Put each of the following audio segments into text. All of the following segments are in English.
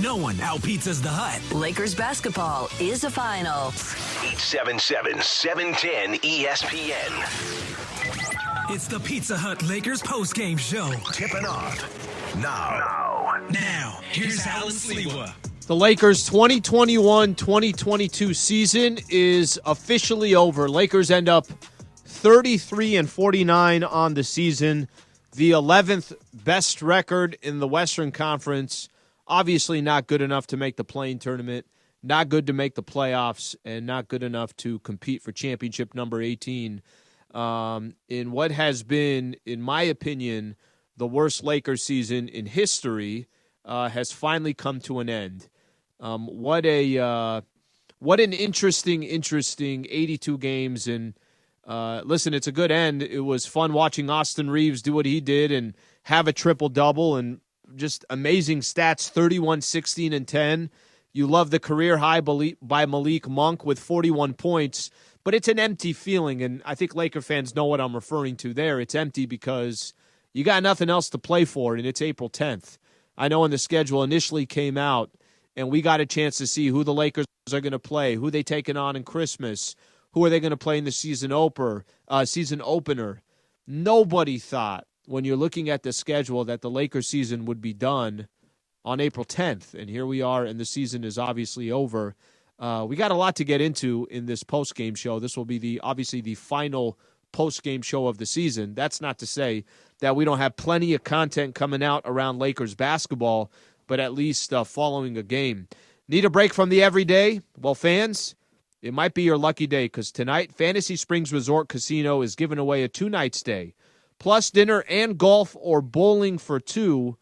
No one out-pizzas the Hut. Lakers basketball is a final. 877-710 ESPN. It's the Pizza Hut Lakers postgame show. Tipping off Now, here's Alan Sliwa. The Lakers' 2021-2022 season is officially over. Lakers end up 33-49 on the season, the 11th best record in the Western Conference. Obviously not good enough to make the play-in tournament, not good to make the playoffs, and not good enough to compete for championship number 18. In what has been, in my opinion, the worst Lakers season in history, has finally come to an end. What an interesting 82 games. And listen, it's a good end. It was fun watching Austin Reeves do what he did and have a triple-double and just amazing stats, 31, 16, and 10. You love the career high by Malik Monk with 41 points, but it's an empty feeling, and I think Laker fans know what I'm referring to there. It's empty because you got nothing else to play for, and it's April 10th. I know when the schedule initially came out, and we got a chance to see who the Lakers are going to play, who they taking on in Christmas, who are they going to play in the season opener. Nobody thought, when you're looking at the schedule, that the Lakers season would be done on April 10th. And here we are, and the season is obviously over. We got a lot to get into in this post-game show. This will be obviously the final post-game show of the season. That's not to say that we don't have plenty of content coming out around Lakers basketball, but at least following a game. Need a break from the everyday? Well, fans, it might be your lucky day, because tonight, Fantasy Springs Resort Casino is giving away a 2-night stay, plus dinner and golf or bowling for two.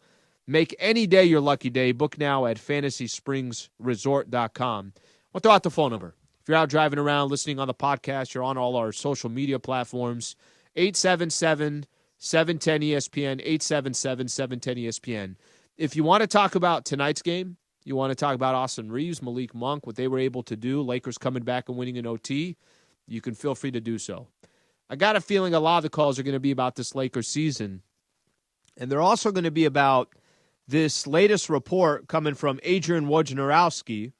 Make any day your lucky day. Book now at FantasySpringsResort.com. I'll throw out the phone number. If you're out driving around, listening on the podcast, you're on all our social media platforms, 877-710-ESPN, 877-710-ESPN. If you want to talk about tonight's game, you want to talk about Austin Reeves, Malik Monk, what they were able to do, Lakers coming back and winning an OT, you can feel free to do so. I got a feeling a lot of the calls are going to be about this Lakers season, and they're also going to be about this latest report coming from Adrian Wojnarowski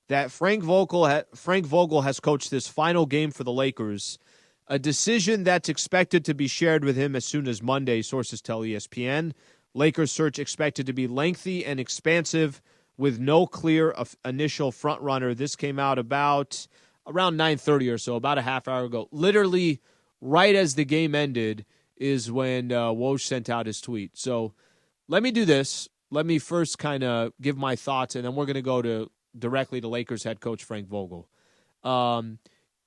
that Frank Vogel has coached this final game for the Lakers, a decision that's expected to be shared with him as soon as Monday, sources tell ESPN. Lakers search expected to be lengthy and expansive with no clear initial front-runner. This came out around 9:30 or so, about a half hour ago. Literally right as the game ended is when Woj sent out his tweet. So let me do this. Let me first kind of give my thoughts, and then we're going to go directly to Lakers head coach Frank Vogel.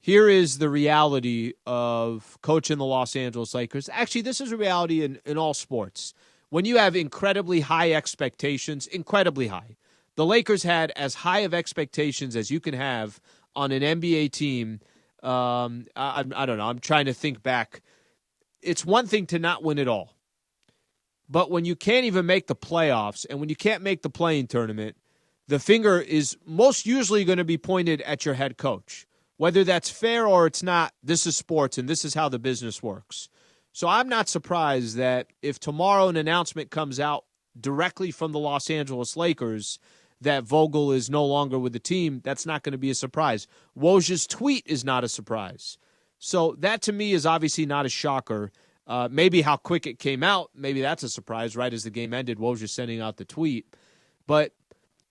Here is the reality of coaching the Los Angeles Lakers. Actually, this is a reality in all sports. When you have incredibly high expectations, incredibly high. The Lakers had as high of expectations as you can have on an NBA team. I don't know. I'm trying to think back. It's one thing to not win it all. But when you can't even make the playoffs and when you can't make the play-in tournament, the finger is most usually going to be pointed at your head coach. Whether that's fair or it's not, this is sports and this is how the business works. So I'm not surprised that if tomorrow an announcement comes out directly from the Los Angeles Lakers that Vogel is no longer with the team, that's not going to be a surprise. Woj's tweet is not a surprise. So that to me is obviously not a shocker. Maybe how quick it came out, maybe that's a surprise. Right as the game ended, Woj sending out the tweet. But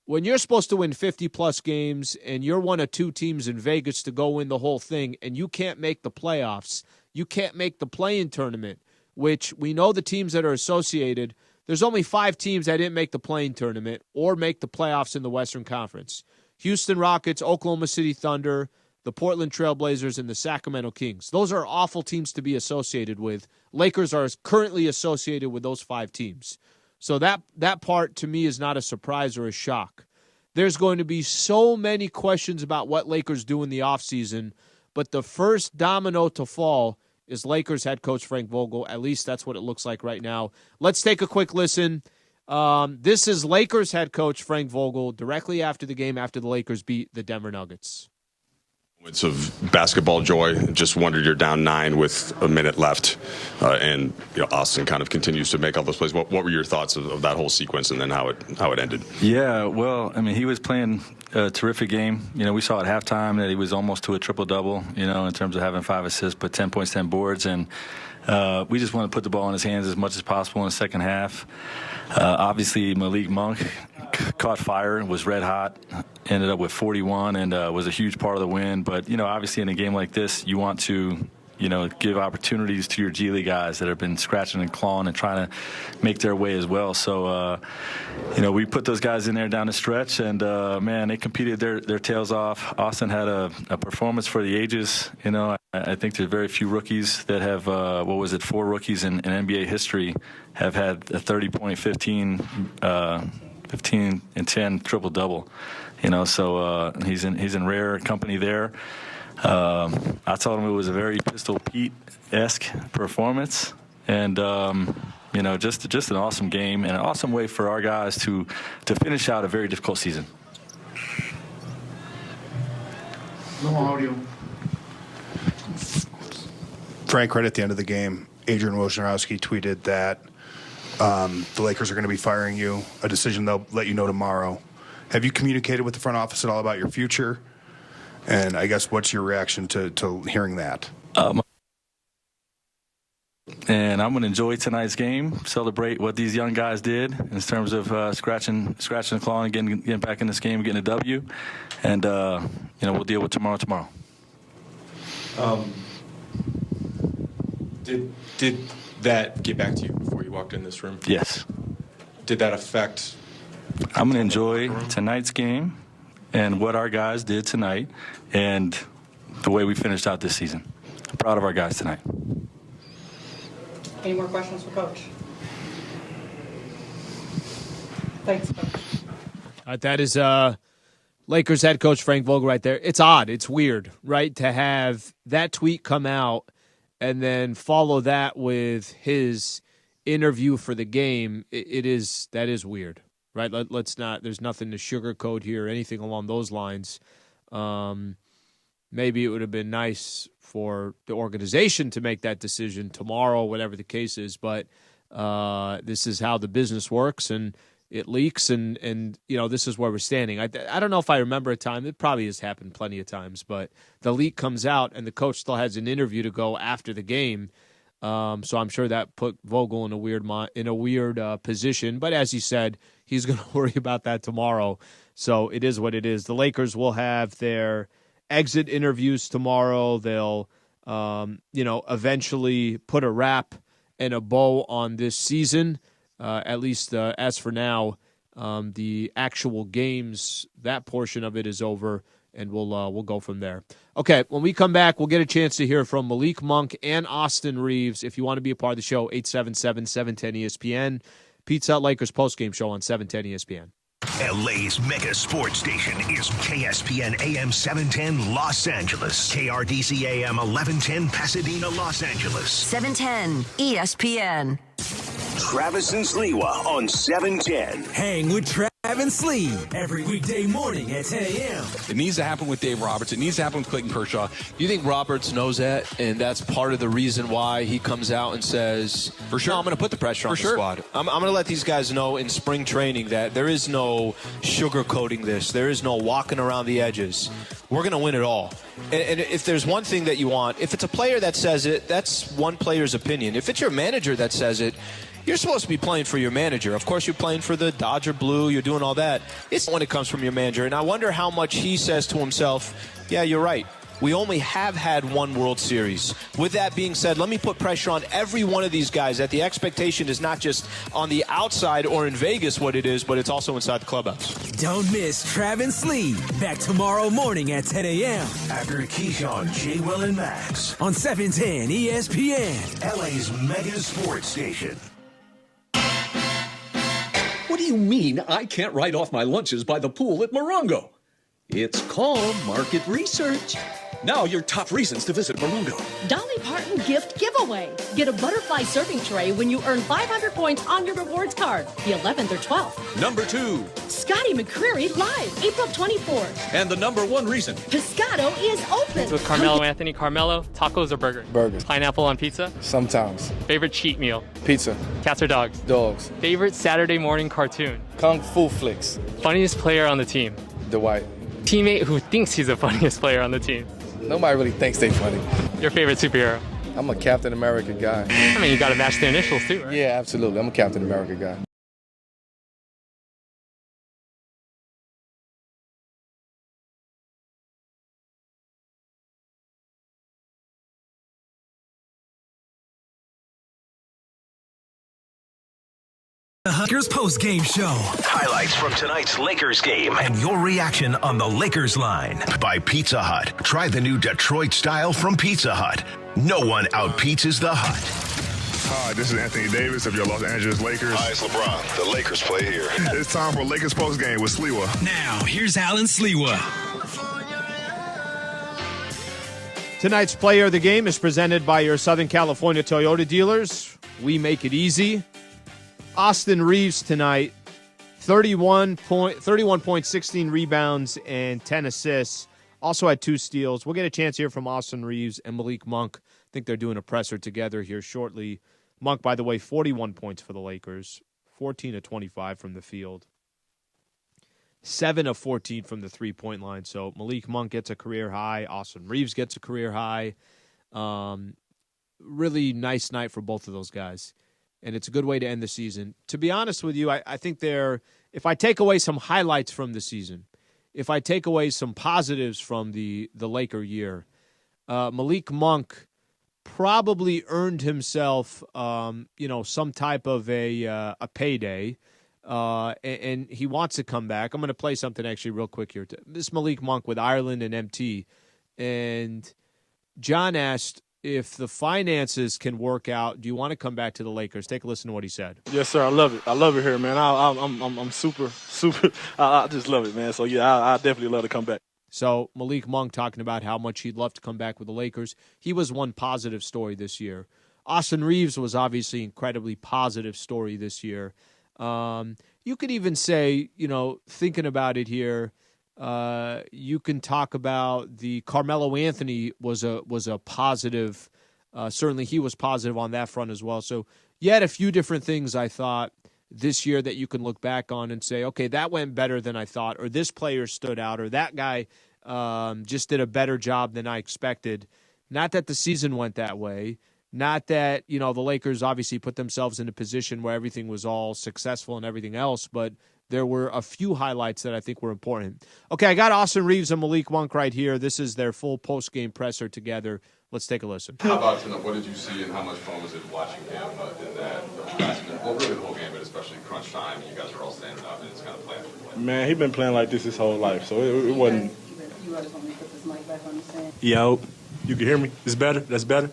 when you're supposed to win 50-plus games and you're one of two teams in Vegas to go win the whole thing and you can't make the playoffs, you can't make the play-in tournament, which we know the teams that are associated, there's only 5 teams that didn't make the play-in tournament or make the playoffs in the Western Conference. Houston Rockets, Oklahoma City Thunder, the Portland Trail Blazers, and the Sacramento Kings. Those are awful teams to be associated with. Lakers are currently associated with those 5 teams. So that part to me is not a surprise or a shock. There's going to be so many questions about what Lakers do in the offseason, but the first domino to fall is Lakers head coach Frank Vogel. At least that's what it looks like right now. Let's take a quick listen. This is Lakers head coach Frank Vogel directly after the game after the Lakers beat the Denver Nuggets. Moments of basketball joy. Just wondered, you're down 9 with a minute left, and Austin kind of continues to make all those plays. What were your thoughts of that whole sequence and then how it ended? Yeah, well, I mean, he was playing a terrific game. We saw at halftime that he was almost to a triple-double, in terms of having 5 assists, but 10 points, 10 boards, and we just want to put the ball in his hands as much as possible in the second half. Obviously, Malik Monk caught fire and was red hot, ended up with 41 and was a huge part of the win. But, obviously in a game like this, you want to, give opportunities to your G League guys that have been scratching and clawing and trying to make their way as well. So, we put those guys in there down the stretch, and, man, they competed their tails off. Austin had a performance for the ages. I think there's very few rookies that have, 4 rookies in NBA history have had a 30-point, 15 and 10 triple-double. So he's in rare company there. I told him it was a very Pistol Pete-esque performance, and just an awesome game and an awesome way for our guys to finish out a very difficult season. No audio. Frank, right at the end of the game, Adrian Wojnarowski tweeted that the Lakers are going to be firing you, a decision they'll let you know tomorrow. Have you communicated with the front office at all about your future? And I guess what's your reaction to hearing that? And I'm going to enjoy tonight's game, celebrate what these young guys did in terms of scratching and clawing, getting back in this game, getting a W. And, we'll deal with tomorrow. Did that get back to you before you walked in this room? Yes. Did that affect? I'm going to enjoy tonight's game and what our guys did tonight and the way we finished out this season. I'm proud of our guys tonight. Any more questions for Coach? Thanks, Coach. That is Lakers head coach Frank Vogel right there. It's odd. It's weird, right, to have that tweet come out and then follow that with his interview for the game. That is weird, right? Let's not. There's nothing to sugarcoat here, or anything along those lines. Maybe it would have been nice for the organization to make that decision tomorrow, whatever the case is. But this is how the business works, and it leaks, and this is where we're standing. I don't know if I remember a time. It probably has happened plenty of times, but the leak comes out, and the coach still has an interview to go after the game. So I'm sure that put Vogel in a weird position. But as he said, he's going to worry about that tomorrow. So it is what it is. The Lakers will have their exit interviews tomorrow. They'll, eventually put a wrap and a bow on this season. At least as for now, the actual games, that portion of it is over, and we'll go from there. Okay, when we come back, we'll get a chance to hear from Malik Monk and Austin Reeves. If you want to be a part of the show, 877-710-ESPN. Pizza Hut Lakers postgame show on 710 ESPN. LA's mega sports station is KSPN AM 710 Los Angeles, KRDC AM 1110 Pasadena, Los Angeles. 710 ESPN. Travis and Sliwa on 710. Hang with Trav and Slee every weekday morning at 10 a.m. It needs to happen with Dave Roberts. It needs to happen with Clayton Kershaw. Do you think Roberts knows that, and that's part of the reason why he comes out and says, for sure, no, I'm going to put the pressure on the squad. I'm going to let these guys know in spring training that there is no sugarcoating this. There is no walking around the edges. We're going to win it all. And if there's one thing that you want, if it's a player that says it, that's one player's opinion. If it's your manager that says it, you're supposed to be playing for your manager. Of course, you're playing for the Dodger Blue. You're doing all that. It's when it comes from your manager. And I wonder how much he says to himself, yeah, you're right. We only have had one World Series. With that being said, let me put pressure on every one of these guys that the expectation is not just on the outside or in Vegas what it is, but it's also inside the clubhouse. Don't miss Trav and Slee. Back tomorrow morning at 10 a.m. After Keyshawn, J. Will, and Max on 710 ESPN. LA's mega sports station. What do you mean I can't write off my lunches by the pool at Morongo? It's called market research. Now your top reasons to visit Morongo. Dolly Parton gift giveaway. Get a butterfly serving tray when you earn 500 points on your rewards card, the 11th or 12th. Number 2. Scotty McCreery live, April 24th. And the number 1 reason. Pescado is open. With Carmelo Anthony. Carmelo, tacos or burger? Burger. Pineapple on pizza? Sometimes. Favorite cheat meal? Pizza. Cats or dogs? Dogs. Favorite Saturday morning cartoon? Kung Fu flicks. Funniest player on the team? Dwight. Teammate who thinks he's the funniest player on the team? Nobody really thinks they funny. Your favorite superhero? I'm a Captain America guy. I mean, you got to match the initials too, right? Yeah, absolutely. I'm a Captain America guy. The Lakers Postgame Show. Highlights from tonight's Lakers game and your reaction on the Lakers line by Pizza Hut. Try the new Detroit style from Pizza Hut. No one out-pizzas the Hut. Hi, this is Anthony Davis of your Los Angeles Lakers. Hi, it's LeBron. The Lakers play here. It's time for Lakers Postgame with Sliwa. Now, here's Alan Sliwa. Tonight's player of the game is presented by your Southern California Toyota dealers. We make it easy. Austin Reeves tonight, 31 points, 16 rebounds, and 10 assists. Also had 2 steals. We'll get a chance here from Austin Reeves and Malik Monk. I think they're doing a presser together here shortly. Monk, by the way, 41 points for the Lakers, 14 of 25 from the field, 7 of 14 from the three-point line. So Malik Monk gets a career high. Austin Reeves gets a career high. Really nice night for both of those guys. And it's a good way to end the season. To be honest with you, I think if I take away some highlights from the season, if I take away some positives from the Laker year, Malik Monk probably earned himself, some type of a payday, and he wants to come back. I'm going to play something actually real quick here. This Malik Monk with Ireland and MT, and John asked, if the finances can work out, do you want to come back to the Lakers? Take a listen to what he said. Yes, sir. I love it. I love it here, man. I'm super. I just love it, man. So, yeah, I definitely love to come back. So Malik Monk talking about how much he'd love to come back with the Lakers. He was one positive story this year. Austin Reeves was obviously an incredibly positive story this year. You could even say, thinking about it here, you can talk about the Carmelo Anthony was a positive. Certainly he was positive on that front as well. So you had a few different things I thought this year that you can look back on and say, okay, that went better than I thought, or this player stood out, or that guy just did a better job than I expected. Not that the season went that way. Not that, the Lakers obviously put themselves in a position where everything was all successful and everything else, but there were a few highlights that I think were important. Okay, I got Austin Reeves and Malik Monk right here. This is their full post-game presser together. Let's take a listen. How about tonight? What did you see and how much fun was it watching him in that basketball? Well, really the whole game, but especially crunch time. You guys are all standing up and it's kind of playing. Man, he's been playing like this his whole life, so it wasn't. You just want me to put this mic back on the stand. Yo, you can hear me? It's better? That's better?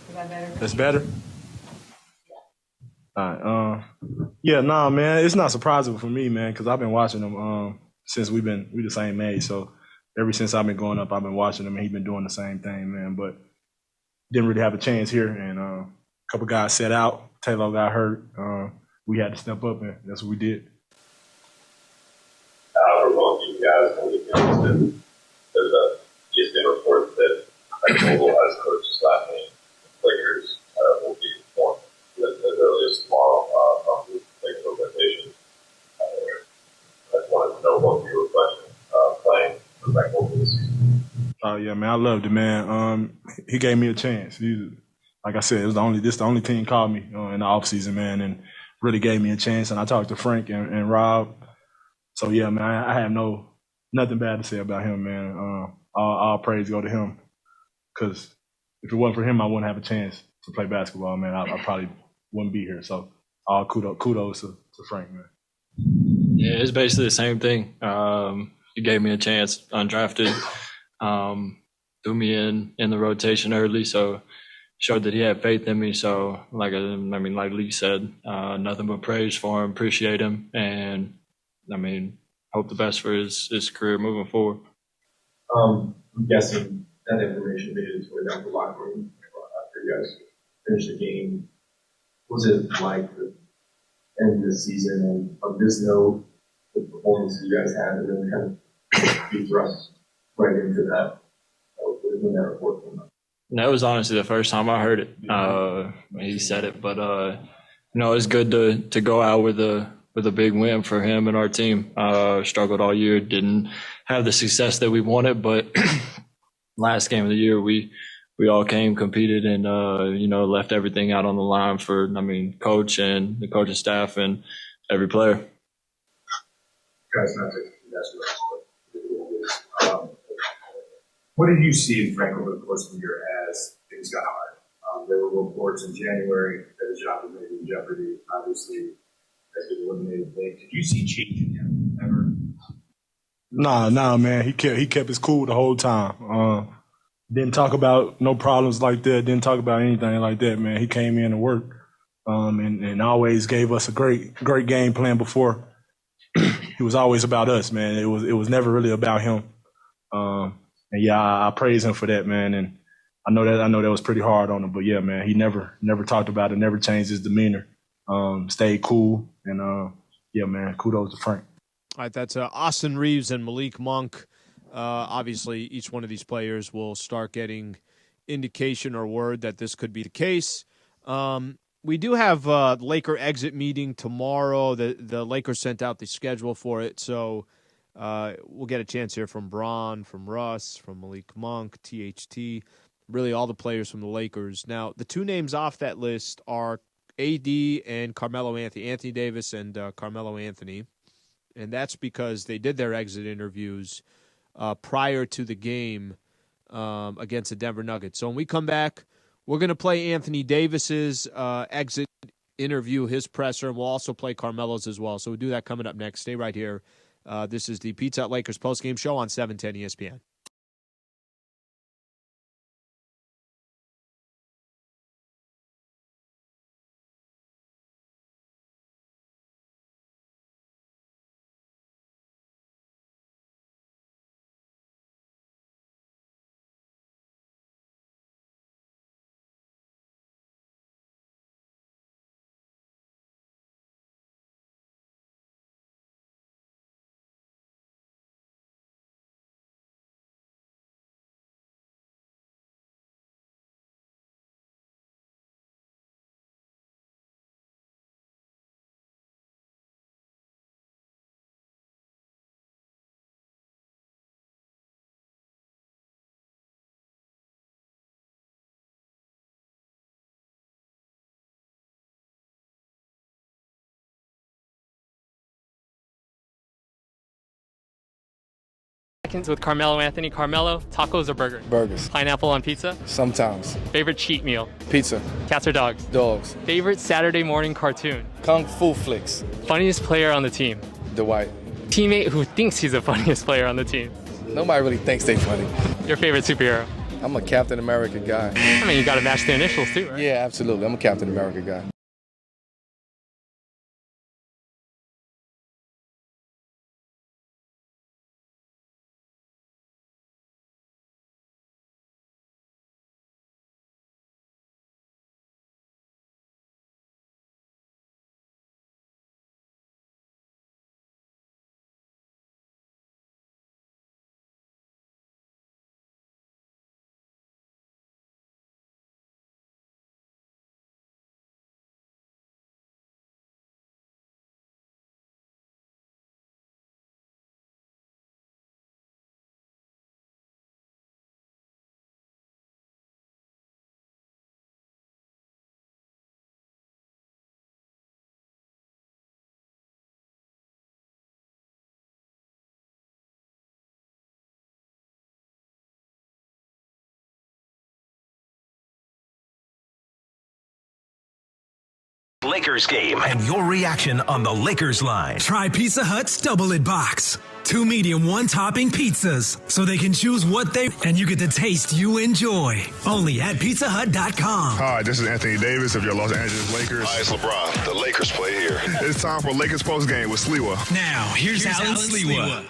Is that better? That's better? All right. Yeah, nah, man, it's not surprising for me, man, because I've been watching him since we the same age. So ever since I've been growing up, I've been watching him, and he's been doing the same thing, man. But didn't really have a chance here, and a couple guys set out. Taylor got hurt. We had to step up, and that's what we did. We're going to you guys when we announced there's a ESPN report that Frank Vogel has coached his last name. Lakers will be informed as early as tomorrow from the Lakers organization. I just wanted to know what you were playing for Frank Vogel this season. Oh yeah, man, I loved it, man. He gave me a chance. Like I said, it was the only team called me in the offseason, man, and really gave me a chance. And I talked to Frank and Rob. So yeah, man, I have nothing bad to say about him, man. All praise go to him, because if it wasn't for him, I wouldn't have a chance to play basketball, man. I probably wouldn't be here. So all kudos to Frank, man. Yeah, it's basically the same thing. He gave me a chance, undrafted, threw me in the rotation early, so showed that he had faith in me. So like Lee said, nothing but praise for him, appreciate him, and hope the best for his career moving forward. I'm guessing that information made its way down to the locker room after you guys finished the game. What was it like the end of the season? And on this note, the performance you guys had, and then kind of be thrust right into that when that report came out? That was honestly the first time I heard it. He said it, but it's good to go out with a big win for him and our team. Struggled all year, didn't have the success that we wanted, but last game of the year we all came, competed, and left everything out on the line for coach and the coaching staff and every player. Guys, not to what did you see in Frank over the course of the year as things got hard? There were reports in January that his job was maybe in jeopardy. Obviously, as he eliminated late. Did you see change in him ever? Nah, man. He kept his cool the whole time. Didn't talk about no problems like that. Didn't talk about anything like that, man. He came in to work, and always gave us a great game plan before. It was always about us, man. It was never really about him. And yeah, I praise him for that, man. And I know that was pretty hard on him, but yeah, man, he never talked about it, never changed his demeanor. Stayed cool, and yeah, man, kudos to Frank. All right, that's Austin Reeves and Malik Monk. Obviously, each one of these players will start getting indication or word that this could be the case. We do have a Laker exit meeting tomorrow. The Lakers sent out the schedule for it, so we'll get a chance here from Bron, from Russ, from Malik Monk, THT, really all the players from the Lakers. Now, the two names off that list are AD and Carmelo Anthony, Anthony Davis and Carmelo Anthony, and that's because they did their exit interviews prior to the game against the Denver Nuggets. So when we come back, we're going to play Anthony Davis's exit interview, his presser, and we'll also play Carmelo's as well. So we'll do that coming up next. Stay right here. This is the Pizza Hut Lakers postgame show on 710 ESPN. With Carmelo Anthony. Carmelo, tacos or burgers? Burgers. Pineapple on pizza? Sometimes. Favorite cheat meal? Pizza. Cats or dogs? Dogs. Favorite Saturday morning cartoon? Kung Fu flicks. Funniest player on the team? Dwight. Teammate who thinks he's the funniest player on the team? Nobody really thinks they funny. Your favorite superhero? I'm a Captain America guy. I mean, you got to match the initials too, right? Yeah, absolutely. I'm a Captain America guy. Lakers game and your reaction on the Lakers line. Try Pizza Hut's Double It Box. 2 medium, 1 topping pizzas. So they can choose what they and you get the taste you enjoy. Only at pizzahut.com. Hi, this is Anthony Davis of your Los Angeles Lakers. Hi, it's LeBron. The Lakers play here. It's time for Lakers postgame with Sliwa. Now, here's Alan Sliwa.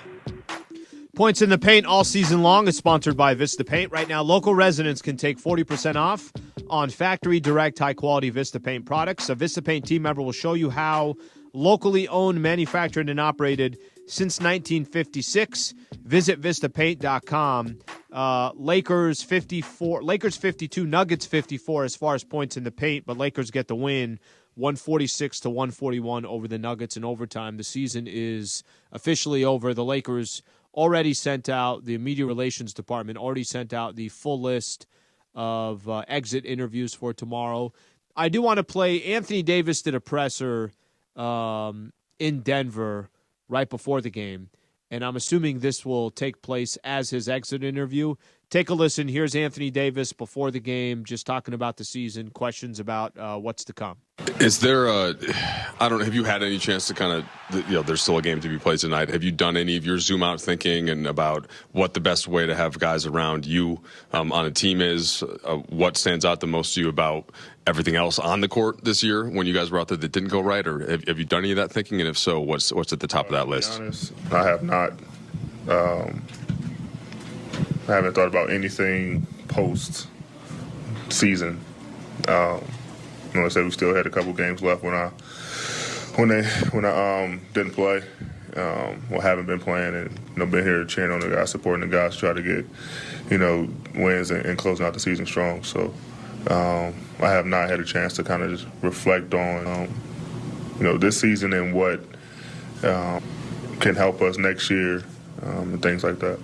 Points in the Paint all season long is sponsored by Vista Paint. Right now, local residents can take 40% off on factory direct high-quality Vista Paint products. A Vista Paint team member will show you how locally owned, manufactured, and operated since 1956. Visit vistapaint.com. Lakers 52, Nuggets 54 as far as points in the paint, but Lakers get the win 146-141 over the Nuggets in overtime. The season is officially over. The Lakers already sent out, the media relations department already sent out the full list of exit interviews for tomorrow. I do want to play, Anthony Davis did a presser in Denver right before the game, and I'm assuming this will take place as his exit interview. Take a listen. Here's Anthony Davis before the game, just talking about the season, questions about what's to come. Is there have you had any chance to kind of, there's still a game to be played tonight. Have you done any of your zoom out thinking and about what the best way to have guys around you on a team is? What stands out the most to you about everything else on the court this year when you guys were out there that didn't go right? Or have you done any of that thinking? And if so, what's at the top of that list? To be honest, I have not. I haven't thought about anything post season. I said we still had a couple games left when I didn't play, haven't been playing, and been here cheering on the guys, supporting the guys, try to get wins and closing out the season strong. So I have not had a chance to kind of just reflect on this season and what can help us next year and things like that.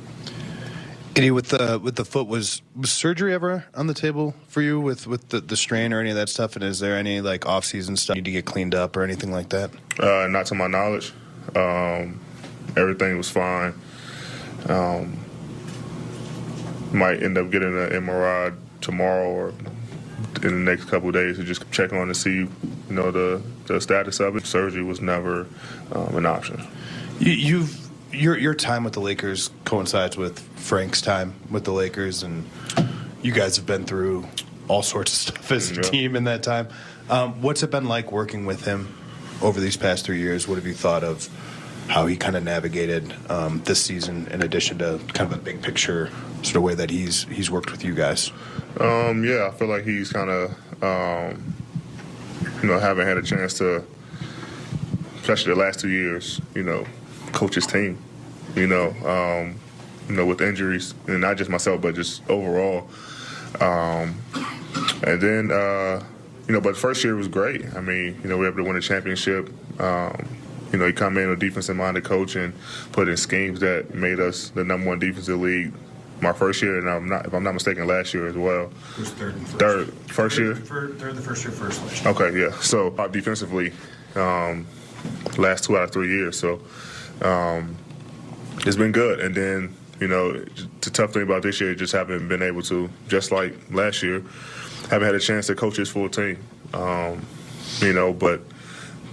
Eddie, with the foot, was surgery ever on the table for you with the strain or any of that stuff? And is there any off-season stuff you need to get cleaned up or anything like that? Not to my knowledge. Everything was fine. Might end up getting an MRI tomorrow or in the next couple of days to just check on to see the status of it. Surgery was never an option. Your time with the Lakers coincides with Frank's time with the Lakers, and you guys have been through all sorts of stuff as a team in that time. What's it been like working with him over these past 3 years? What have you thought of how he kind of navigated this season in addition to kind of a big picture sort of way that he's worked with you guys? I feel like he's kind of, haven't had a chance to, especially the last 2 years, coach his team, with injuries, and not just myself, but just overall. And then, but the first year was great. I mean, we were able to win a championship. He come in with a defensive-minded coach and put in schemes that made us the number one defensive league my first year, and if I'm not mistaken, last year as well. It was third and first. First year? Third the first year, first last year. Okay, yeah. So defensively, last 2 out of 3 years. So it's been good. And then, the tough thing about this year, just haven't been able to, just like last year, haven't had a chance to coach his full team. But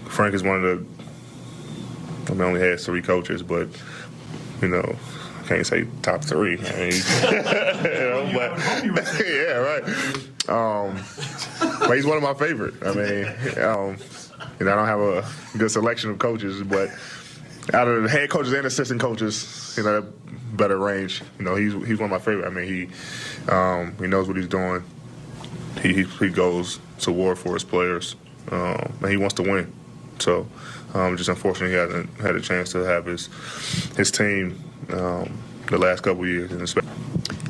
Frank is one of the, only has 3 coaches, but, I can't say top 3. I mean, yeah, right. But he's one of my favorite. I mean, I don't have a good selection of coaches, but out of the head coaches and assistant coaches, better range. He's one of my favorite. I mean, he knows what he's doing. He goes to war for his players, and he wants to win. So, just unfortunately, he hasn't had a chance to have his team the last couple of years.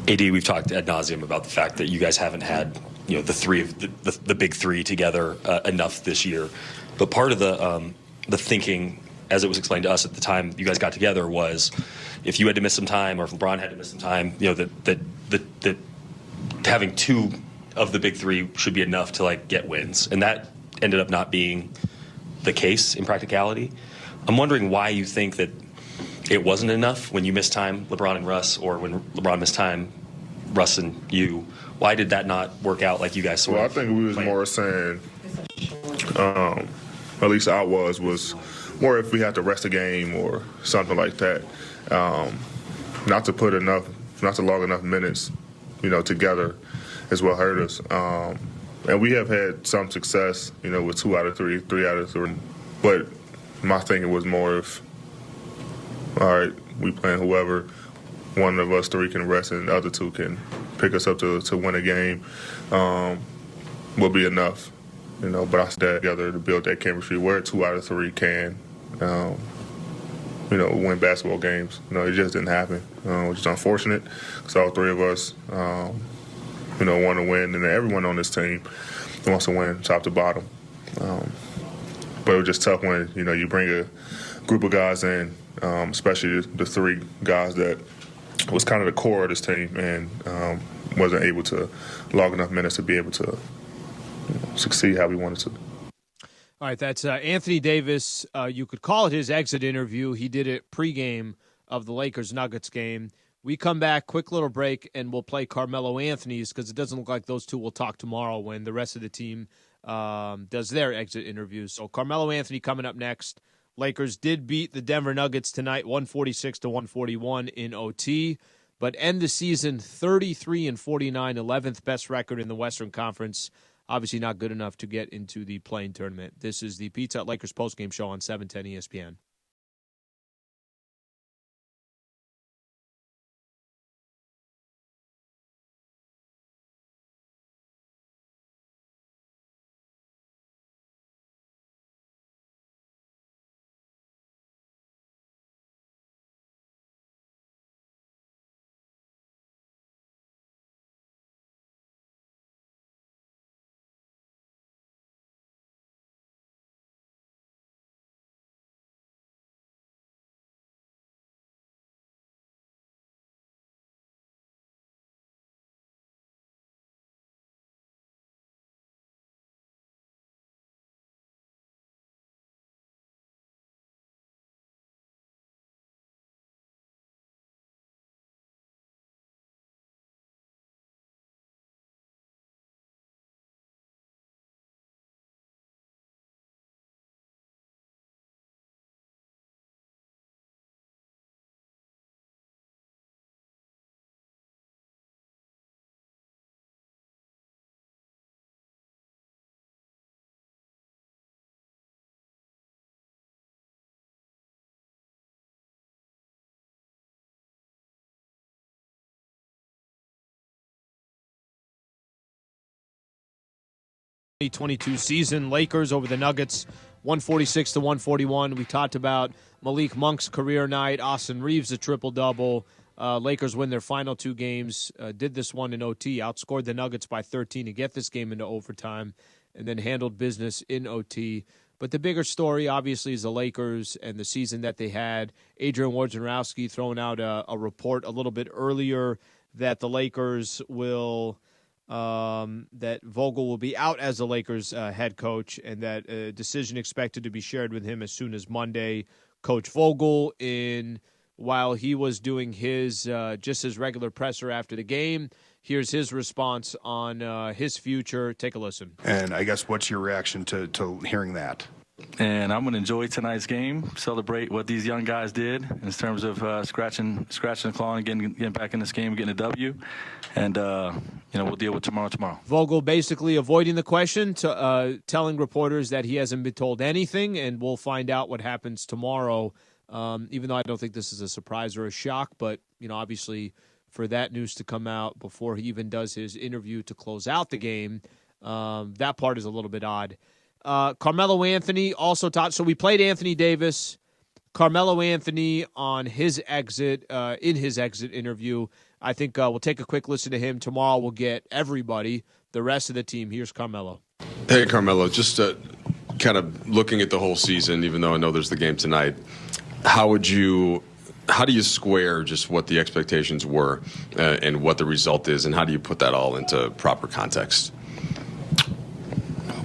AD, we've talked ad nauseum about the fact that you guys haven't had the big three together enough this year. But part of the thinking, as it was explained to us at the time you guys got together, was if you had to miss some time or if LeBron had to miss some time, that having 2 of the big 3 should be enough to get wins, and that ended up not being the case in practicality. I'm wondering why you think that it wasn't enough when you missed time, LeBron and Russ, or when LeBron missed time, Russ and you. Why did that not work out like you guys sort of? Well, I think we was more saying, at least I was more if we had to rest a game or something like that. Not to log enough minutes, together is what hurt us. And we have had some success, with 2 out of 3, 3 out of 3. But my thinking was more of, all right, we playing whoever, one of us three can rest and the other two can pick us up to win a game will be enough. But I said together to build that chemistry where 2 out of 3 can, win basketball games. It just didn't happen, which is unfortunate because all 3 of us, want to win, and everyone on this team wants to win top to bottom. But it was just tough when, you bring a group of guys in, especially the 3 guys that was kind of the core of this team and wasn't able to log enough minutes to be able to succeed how we wanted to. All right, that's Anthony Davis. You could call it his exit interview. He did it pregame of the Lakers-Nuggets game. We come back, quick little break, and we'll play Carmelo Anthony's because it doesn't look like those two will talk tomorrow when the rest of the team does their exit interviews. So Carmelo Anthony coming up next. Lakers did beat the Denver Nuggets tonight, 146-141 in OT, but end the season 33-49, 11th best record in the Western Conference. Obviously not good enough to get into the play-in tournament. This is the Pizza Hut Lakers postgame show on 710 ESPN. '22 season, Lakers over the Nuggets, 146-141. We talked about Malik Monk's career night, Austin Reeves a triple-double. Lakers win their final 2 games, did this one in OT, outscored the Nuggets by 13 to get this game into overtime, and then handled business in OT. But the bigger story, obviously, is the Lakers and the season that they had. Adrian Wojnarowski throwing out a report a little bit earlier that the Lakers will that Vogel will be out as the Lakers head coach, and that a decision expected to be shared with him as soon as Monday. Coach Vogel, while he was doing his just his regular presser after the game, here's his response on his future. Take a listen. And I guess what's your reaction to hearing that? And I'm going to enjoy tonight's game, celebrate what these young guys did in terms of scratching and clawing, getting back in this game, getting a W. And, we'll deal with tomorrow. Vogel basically avoiding the question, telling reporters that he hasn't been told anything, and we'll find out what happens tomorrow, even though I don't think this is a surprise or a shock. But, obviously for that news to come out before he even does his interview to close out the game, that part is a little bit odd. Carmelo Anthony also taught. So we played Anthony Davis, Carmelo Anthony on his exit, in his exit interview. I think we'll take a quick listen to him. Tomorrow we'll get everybody, the rest of the team. Here's Carmelo. Hey, Carmelo, just kind of looking at the whole season, even though I know there's the game tonight, how do you square just what the expectations were and what the result is, and how do you put that all into proper context?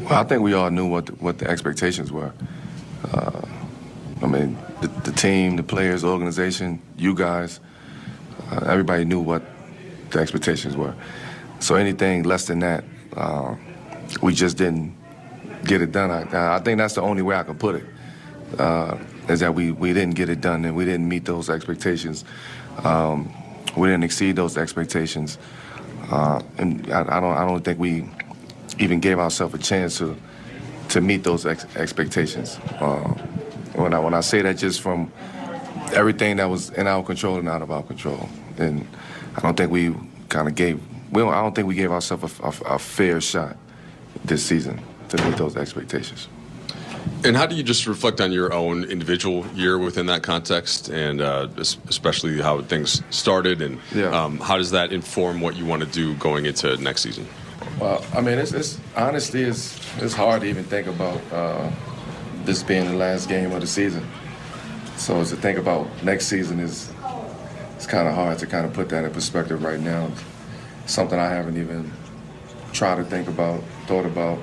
Well, I think we all knew what the expectations were. The team, the players, the organization, you guys, everybody knew what the expectations were. So anything less than that, we just didn't get it done. I think that's the only way I can put it, is that we didn't get it done and we didn't meet those expectations. We didn't exceed those expectations. And I don't think we even gave ourselves a chance to meet those expectations. When I say that, just from everything that was in our control and out of our control. And I don't think we kind of gave. I don't think we gave ourselves a fair shot this season to meet those expectations. And how do you just reflect on your own individual year within that context, and especially how things started, and how does that inform what you want to do going into next season? Well, I mean, it's honestly, it's hard to even think about this being the last game of the season. So to think about next season it's kind of hard to kind of put that in perspective right now. It's something I haven't even tried to think about, thought about.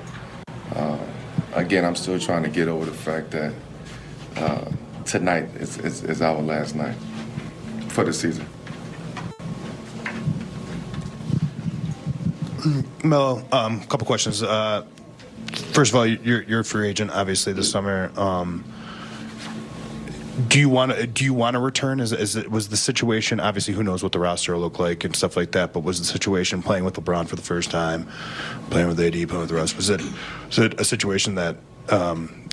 Again, I'm still trying to get over the fact that tonight is our last night for the season. Melo, a couple questions. First of all, you're a free agent, obviously, this summer. Do you want to return? Was the situation, obviously, who knows what the roster will look like and stuff like that, but was the situation playing with LeBron for the first time, playing with AD, playing with the rest, was it a situation that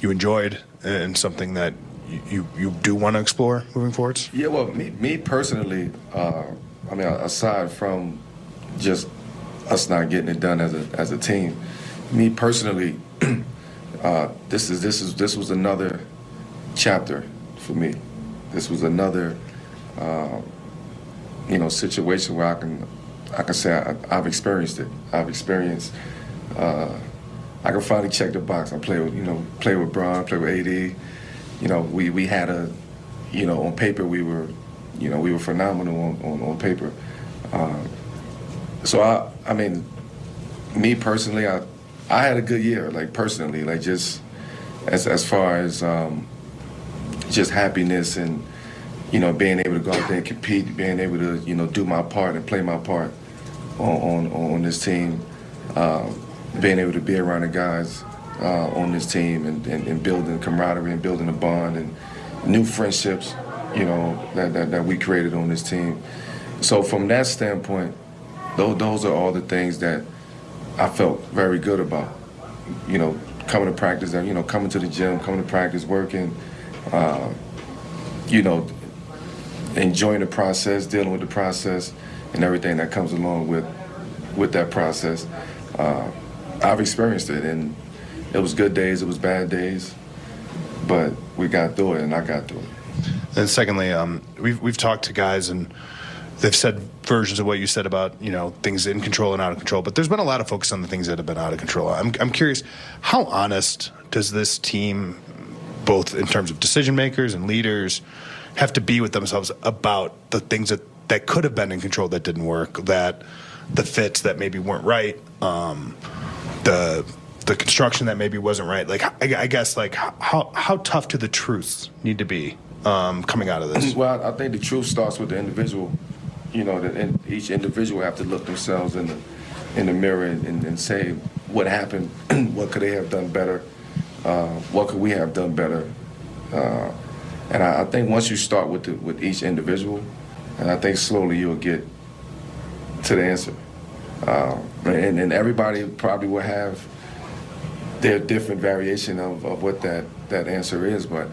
you enjoyed and something that you do want to explore moving forward? Yeah, well, me personally, I mean, aside from just us not getting it done as a team, me personally, this was another chapter for me. This was another, situation where I can say I've experienced it. I've experienced. I can finally check the box. I play with Bron, play with AD. We had on paper we were phenomenal on paper. So I mean, me personally, I had a good year. Like personally, like just as far as just happiness and being able to go out there and compete, being able to do my part and play my part on this team, being able to be around the guys on this team and building camaraderie and building a bond and new friendships, that we created on this team. So from that standpoint, those are all the things that I felt very good about. Coming to practice, coming to the gym, coming to practice, working, enjoying the process, dealing with the process, and everything that comes along with that process. I've experienced it, and it was good days, it was bad days, but we got through it, and I got through it. And secondly, we've talked to guys, and they've said versions of what you said about things in control and out of control, but there's been a lot of focus on the things that have been out of control. I'm curious, how honest does this team, both in terms of decision makers and leaders, have to be with themselves about the things that could have been in control that didn't work, that the fits that maybe weren't right, the construction that maybe wasn't right? Like, I guess, like, how tough do the truths need to be coming out of this? Well, I think the truth starts with the individual. That each individual have to look themselves in the mirror and say what happened, what could they have done better, what could we have done better. And I think once you start with each individual, and I think slowly you'll get to the answer. And everybody probably will have their different variation of what that answer is. But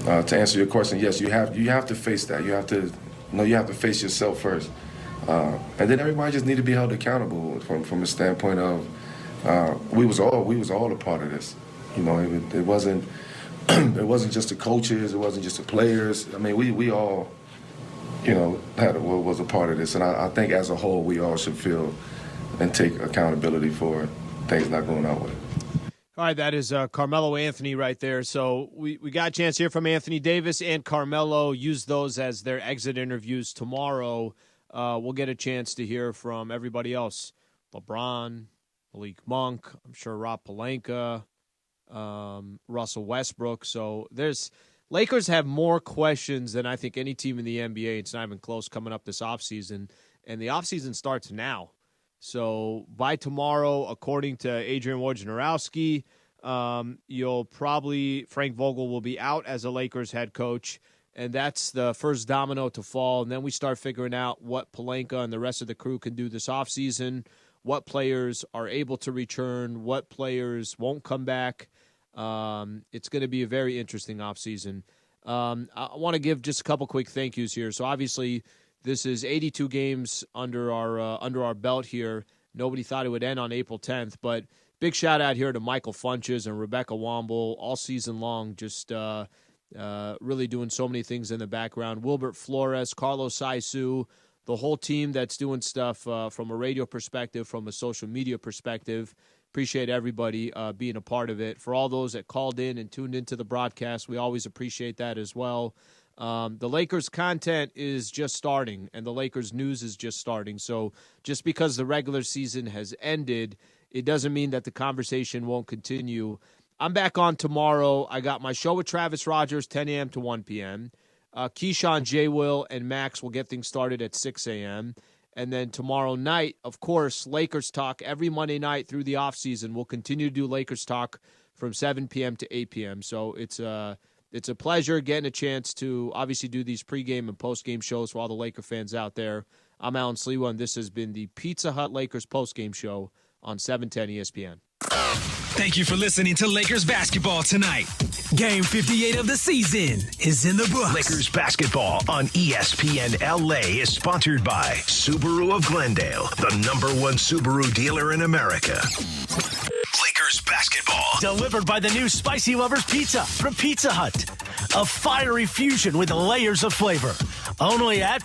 to answer your question, yes, you have to face that. You have to face yourself first. And then everybody just need to be held accountable from a standpoint of we was all a part of this. It wasn't just the coaches, it wasn't just the players. I mean, we all was a part of this, and I think as a whole we all should feel and take accountability for things not going our way. All right, that is Carmelo Anthony right there. So we got a chance to hear from Anthony Davis and Carmelo. Use those as their exit interviews tomorrow. We'll get a chance to hear from everybody else. LeBron, Malik Monk, I'm sure Rob Pelinka, Russell Westbrook. So Lakers have more questions than I think any team in the NBA. It's not even close coming up this offseason. And the offseason starts now. So by tomorrow, according to Adrian Wojnarowski, Frank Vogel will be out as a Lakers head coach, and that's the first domino to fall. And then we start figuring out what Pelinka and the rest of the crew can do this offseason, what players are able to return, what players won't come back. It's going to be a very interesting offseason. I want to give just a couple quick thank yous here. So obviously, this is 82 games under our belt here. Nobody thought it would end on April 10th, but big shout out here to Michael Funches and Rebecca Womble all season long, just really doing so many things in the background. Wilbert Flores, Carlos Saisu, the whole team that's doing stuff from a radio perspective, from a social media perspective. Appreciate everybody being a part of it. For all those that called in and tuned into the broadcast, we always appreciate that as well. The Lakers content is just starting, and the Lakers news is just starting. So just because the regular season has ended, it doesn't mean that the conversation won't continue. I'm back on tomorrow. I got my show with Travis Rogers, 10 a.m. to 1 p.m. Keyshawn, J. Will, and Max will get things started at 6 a.m. And then tomorrow night, of course, Lakers Talk every Monday night through the offseason. We'll continue to do Lakers Talk from 7 p.m. to 8 p.m. So it's a pleasure getting a chance to obviously do these pregame and postgame shows for all the Laker fans out there. I'm Alan Sliwa, and this has been the Pizza Hut Lakers postgame show on 710 ESPN. Thank you for listening to Lakers basketball tonight. Game 58 of the season is in the books. Lakers basketball on ESPN LA is sponsored by Subaru of Glendale, the #1 Subaru dealer in America. Lakers basketball. Delivered by the new Spicy Lovers Pizza from Pizza Hut. A fiery fusion with layers of flavor. Only at